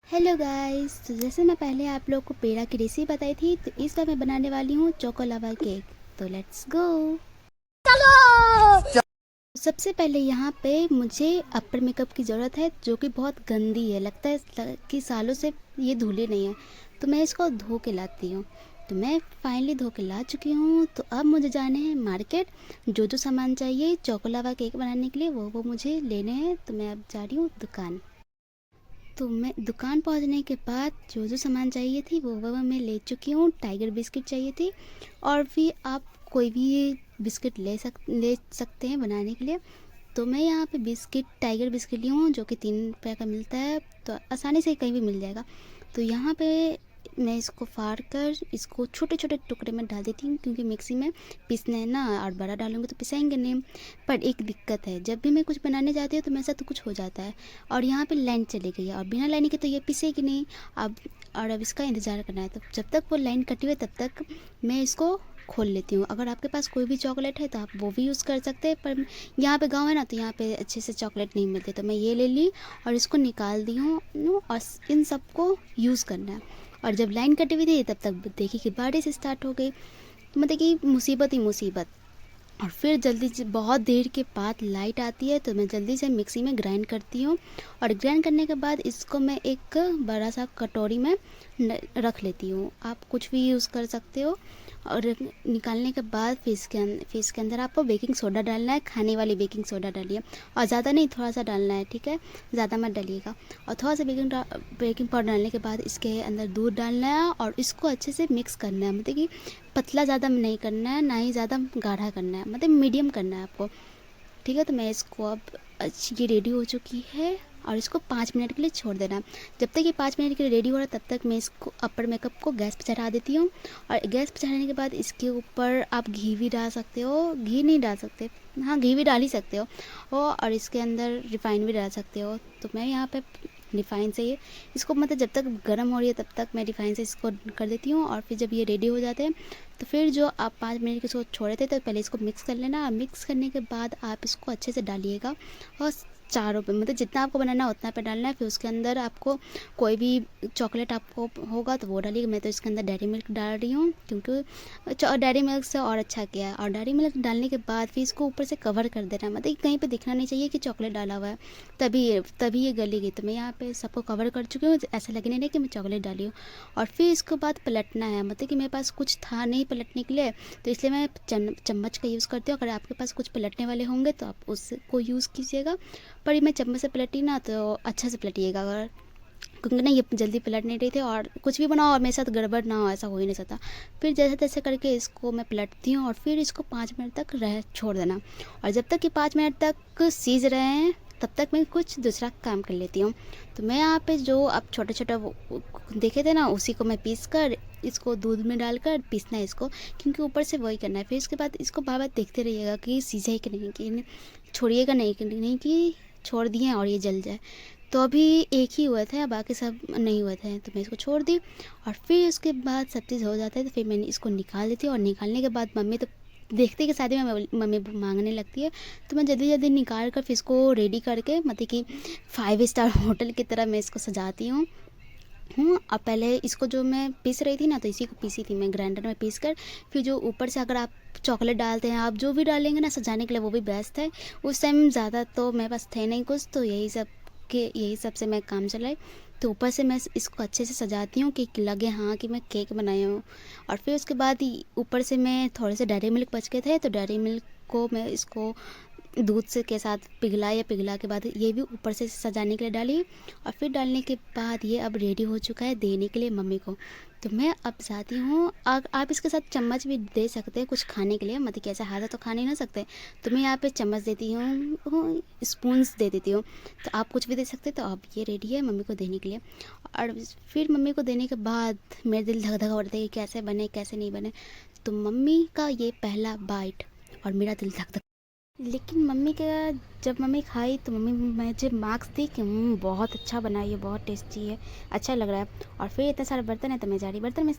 Hello guys, तो जैसे मैं पहले आप लोग को पेड़ा की रेसिपी बताई थी, तो इस बार मैं बनाने वाली हूँ चोको लावा केक। तो लेट्स गो। चलो। सबसे पहले यहाँ पे मुझे अपर मेकअप की ज़रूरत है, जो कि बहुत गंदी है। लगता है कि सालों से ये धुली नहीं है, तो मैं इसको धो के लाती हूँ। तो मैं फाइनली धो के ला चुकी हूँ। तो अब मुझे जाने हैं मार्केट। जो जो सामान चाहिए चोको लावा केक बनाने के लिए वो मुझे लेने हैं। तो मैं अब जा रही हूँ दुकान। तो मैं दुकान पहुंचने के बाद जो जो सामान चाहिए थी वो मैं ले चुकी हूँ। टाइगर बिस्किट चाहिए थी, और भी आप कोई भी बिस्किट ले सकते हैं बनाने के लिए। तो मैं यहाँ पे बिस्किट टाइगर बिस्किट ली हूँ, जो कि 3 रुपये का मिलता है, तो आसानी से कहीं भी मिल जाएगा। तो यहाँ पे मैं इसको फाड़ कर इसको छोटे छोटे टुकड़े में डाल देती हूँ, क्योंकि मिक्सी में पीसना है ना, और बड़ा डालूंगी तो पिसाएंगे नहीं। पर एक दिक्कत है, जब भी मैं कुछ बनाने जाती हूँ तो मेरे साथ तो कुछ हो जाता है। और यहाँ पे लाइन चली गई है, और बिना लाइन के तो ये पिसेगी नहीं। अब अब इसका इंतज़ार करना है। तो जब तक वो लाइन कटी हुई तब तक मैं इसको खोल लेती हूँ। अगर आपके पास कोई भी चॉकलेट है तो आप वो भी यूज़ कर सकते हैं, पर यहाँ पे गांव है ना, तो यहाँ पे अच्छे से चॉकलेट नहीं मिलते। तो मैं ये ले ली और इसको निकाल दी हूँ। और इन सबको यूज़ करना है। और जब लाइन कटी हुई थी तब तक देखी कि बारिश स्टार्ट हो गई। तो मतलब कि मुसीबत ही मुसीबत। और फिर जल्दी से बहुत देर के बाद लाइट आती है, तो मैं जल्दी से मिक्सी में ग्राइंड करती हूँ। और ग्राइंड करने के बाद इसको मैं एक बड़ा सा कटोरी में रख लेती हूँ। आप कुछ भी यूज़ कर सकते हो। और निकालने के बाद फिर इसके अंदर आपको बेकिंग सोडा डालना है। खाने वाली बेकिंग सोडा डालिए, और ज़्यादा नहीं, थोड़ा सा डालना है, ठीक है। ज़्यादा मत डालिएगा। और थोड़ा सा बेकिंग पाउडर डालने के बाद इसके अंदर दूध डालना है, और इसको अच्छे से मिक्स करना है। मतलब कि पतला ज़्यादा नहीं करना है, ना ही ज़्यादा गाढ़ा करना है, मतलब मीडियम करना है आपको, ठीक है। तो मैं इसको अब ये रेडी हो चुकी है, और इसको 5 मिनट के लिए छोड़ देना। जब तक ये 5 मिनट के लिए रेडी हो रहा है तब तक मैं इसको अपर मेकअप को गैस पे चढ़ा देती हूँ। और गैस पे चढ़ाने के बाद इसके ऊपर आप घी भी डाल सकते हो, घी नहीं डाल सकते, हाँ घी भी डाल ही सकते हो। और इसके अंदर रिफाइन भी डाल सकते हो। तो मैं यहाँ पे रिफाइन से इसको, मतलब जब तक गर्म हो रही है तब तक मैं रिफाइन से इसको कर देती हूँ। और फिर जब ये रेडी हो जाते हैं तो फिर जो आप 5 मिनट के सोच छोड़े थे, तो पहले इसको मिक्स कर लेना। मिक्स करने के बाद आप इसको अच्छे से डालिएगा, और चारों पे, मतलब जितना आपको बनाना है उतना पे डालना है। फिर उसके अंदर आपको कोई भी चॉकलेट आपको होगा तो वो डालिएगा। मैं तो इसके अंदर डेयरी मिल्क डाल रही हूँ, क्योंकि डेयरी मिल्क से और अच्छा किया है। और डेयरी मिल्क डालने के बाद फिर इसको ऊपर से कवर कर देना, मतलब कहीं पे दिखना नहीं चाहिए कि चॉकलेट डाला हुआ है, तभी ये गलेगी। तो मैं यहाँ पे सबको कवर कर चुकी हूँ, ऐसा लगने नहीं कि मैं चॉकलेट डाली हूँ। और फिर इसके बाद पलटना है, मतलब कि मेरे पास कुछ था नहीं पलटने के लिए, तो इसलिए मैं चम्मच का यूज़ करती हूँ। अगर आपके पास कुछ पलटने वाले होंगे तो आप उसको यूज़ कीजिएगा। पर मैं चम्मच से पलटी ना, तो अच्छा से पलटिएगा, अगर, क्योंकि ना ये जल्दी पलट नहीं रही थी। और कुछ भी बनाओ और मेरे साथ गड़बड़ ना हो, ऐसा हो ही नहीं सकता। फिर जैसे तैसे करके इसको मैं पलटती हूँ, और फिर इसको 5 मिनट तक छोड़ देना। और जब तक ये 5 मिनट तक सीज रहे हैं तब तक मैं कुछ दूसरा काम कर लेती हूँ। तो मैं यहाँ पे जो आप छोटे छोटे वो देखे थे ना, उसी को मैं पीस कर इसको दूध में डालकर पीसना है इसको, क्योंकि ऊपर से वही करना है। फिर उसके बाद इसको बार बार देखते रहिएगा कि सीझा है कि नहीं, कि छोड़िएगा नहीं कि छोड़ दिए और ये जल जाए। तो अभी एक ही हुआ था, बाकी सब नहीं हुए थे, तो मैं इसको छोड़ दी। और फिर उसके बाद सब चीज़ हो जाता है, तो फिर मैंने इसको निकाल देती हूँ। और निकालने के बाद मम्मी तो देखते कि शादी में मम्मी मांगने लगती है, तो मैं जल्दी जल्दी निकाल कर फिर इसको रेडी करके, मतलब कि 5 स्टार होटल की तरह मैं इसको सजाती हूँ। और पहले इसको जो मैं पीस रही थी ना, तो इसी को पीसी थी मैं ग्राइंडर में पीस कर। फिर जो ऊपर से अगर आप चॉकलेट डालते हैं, आप जो भी डालेंगे ना सजाने के लिए, वो भी बेस्ट है। उस टाइम ज़्यादा तो मेरे पास थे नहीं कुछ, तो यही सब से मैं काम चलाई। तो ऊपर से मैं इसको अच्छे से सजाती हूँ कि लगे हाँ कि मैं केक बनाई हूँ। और फिर उसके बाद ऊपर से मैं थोड़े से डेयरी मिल्क बच गए थे, तो डेयरी मिल्क को मैं इसको दूध से के साथ पिघला के बाद ये भी ऊपर से सजाने के लिए डाली। और फिर डालने के बाद ये अब रेडी हो चुका है देने के लिए मम्मी को। तो मैं अब जाती हूँ। आप इसके साथ चम्मच भी दे सकते हैं कुछ खाने के लिए, मतलब कि ऐसे हाथ तो खा नहीं ना सकते, तो मैं यहाँ पे चम्मच देती हूँ, स्पून्स दे देती हूँ। तो आप कुछ भी दे सकते हैं। तो अब ये रेडी है मम्मी को देने के लिए। और फिर मम्मी को देने के बाद मेरा दिल धक धक उठता है कि कैसे बने कैसे नहीं बने। तो मम्मी का ये पहला बाइट, और मेरा दिल धक धक। लेकिन मम्मी का, जब मम्मी खाई तो मम्मी मुझे मार्क्स दी कि बहुत अच्छा बना है, ये बहुत टेस्टी है, अच्छा लग रहा है। और फिर इतने सारे बर्तन है, तो मैं जा रही बर्तन में